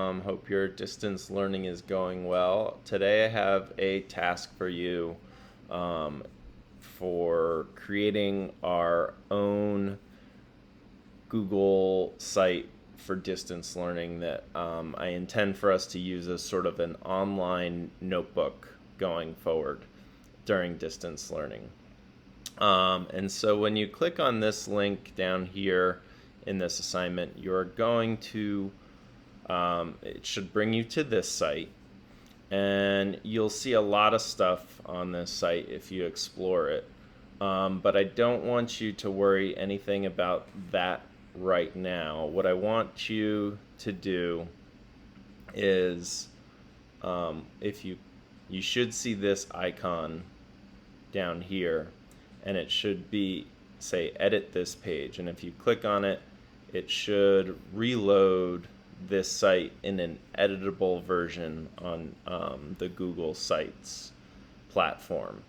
Hope your distance learning is going well. Today I have a task for you um, for creating our own Google site for distance learning that I intend for us to use as sort of an online notebook going forward during distance learning. And so when you click on this link down here in this assignment, you're going to it should bring you to this site, and you'll see a lot of stuff on this site if you explore it. But I don't want you to worry anything about that right now. What I want you to do is, if you should see this icon down here, and it should be, say, edit this page. And if you click on it, it should reload this site in an editable version on the Google Sites platform.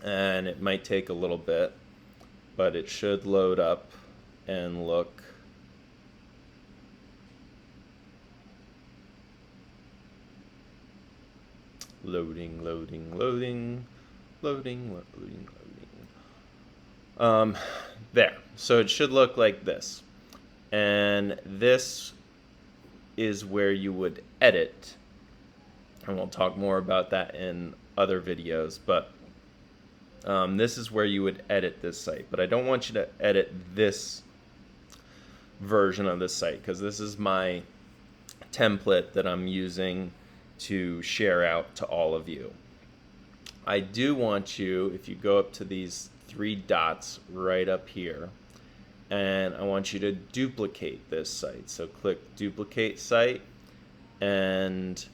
And it might take a little bit, but it should load up and look loading. There. So it should look like this. And this is where you would edit. And we'll talk more about that in other videos. But this is where you would edit this site. But I don't want you to edit this version of this site, because this is my template that I'm using to share out to all of you. I do want you, if you go up to these three dots right up here, and I want you to duplicate this site. So click duplicate site, and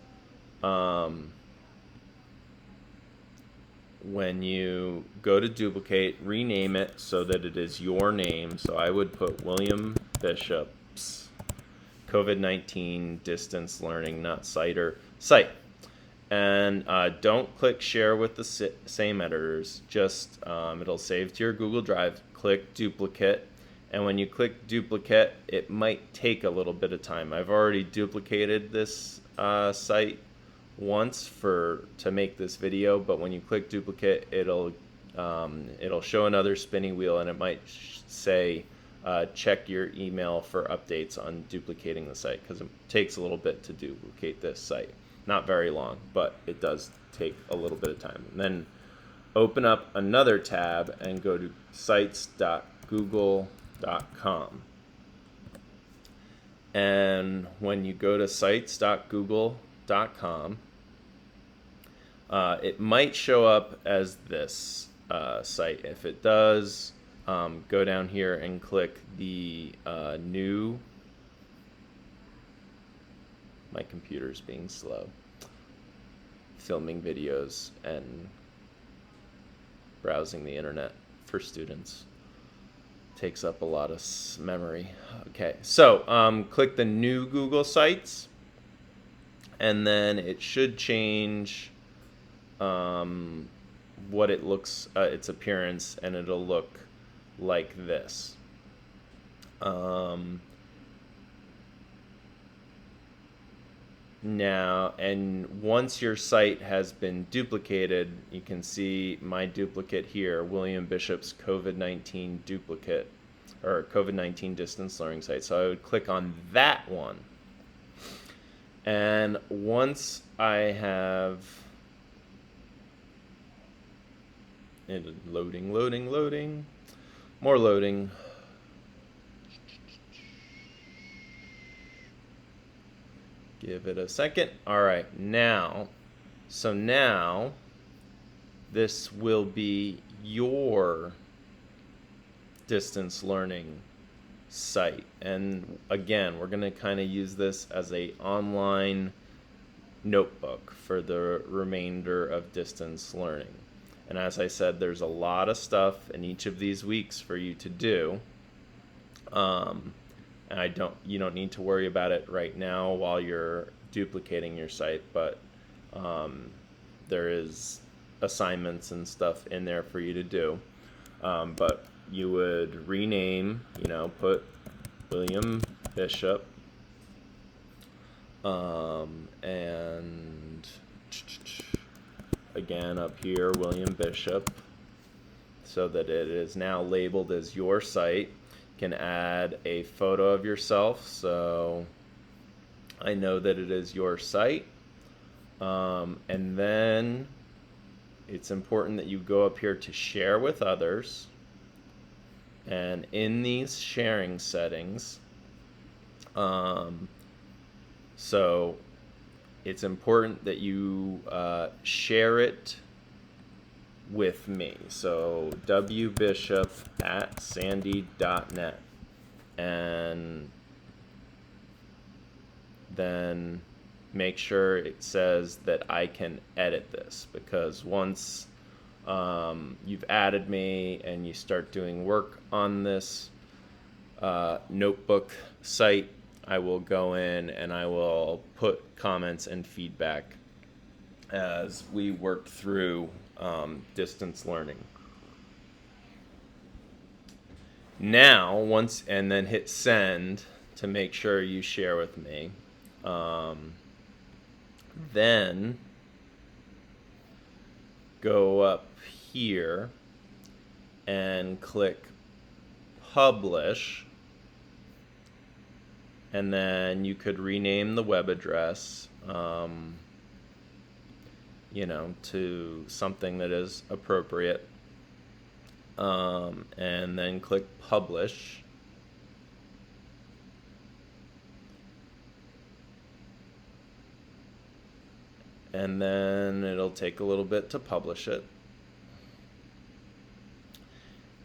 when you go to duplicate, rename it so that it is your name. So I would put William Bishop's COVID-19 distance learning, not site or site. And don't click share with the same editors. Just it'll save to your Google Drive. Click duplicate. And when you click duplicate, it might take a little bit of time. I've already duplicated this site once to make this video, but when you click duplicate, it'll show another spinning wheel, and it might say check your email for updates on duplicating the site, because it takes a little bit to duplicate this site. Not very long, but it does take a little bit of time. And then open up another tab and go to sites.google.com. And when you go to sites.google.com, it might show up as this site. If it does, go down here and click the new. My computer's being slow. Filming videos and browsing the internet for students takes up a lot of memory. Okay, so click the new Google Sites, and then it should change what it looks, its appearance, and it'll look like this. Now, and once your site has been duplicated, you can see my duplicate here, William Bishop's COVID-19 duplicate, or COVID-19 distance learning site. So I would click on that one. And once I have loading, more loading. Give it a second. All right, now this will be your distance learning site. And again, we're going to kind of use this as a online notebook for the remainder of distance learning. And as I said, there's a lot of stuff in each of these weeks for you to do. And you don't need to worry about it right now while you're duplicating your site, but there is assignments and stuff in there for you to do. But you would rename, put William Bishop And again, up here, William Bishop, so that it is now labeled as your site. You can add a photo of yourself, so I know that it is your site. And then it's important that you go up here to share with others. And in these sharing settings, so it's important that you share it with me. So wbishop@sandy.net. And then make sure it says that I can edit this, because once you've added me and you start doing work on this notebook site, I will go in and I will put comments and feedback as we work through distance learning. Now, and then hit send to make sure you share with me. Then go up here and click publish, and then you could rename the web address to something that is appropriate, and then click publish. And then it'll take a little bit to publish it.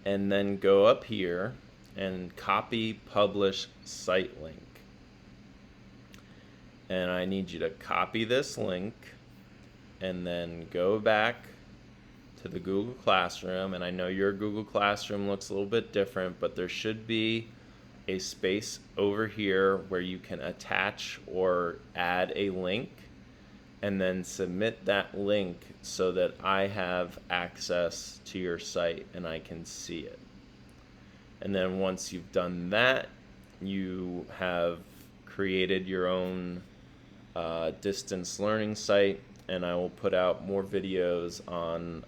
And then go up here and copy publish site link. And I need you to copy this link and then go back to the Google Classroom. And I know your Google Classroom looks a little bit different, but there should be a space over here where you can attach or add a link, and then submit that link so that I have access to your site and I can see it. And then once you've done that, you have created your own distance learning site, and I will put out more videos on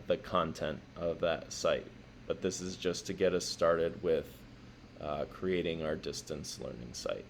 the content of that site. But this is just to get us started with creating our distance learning site.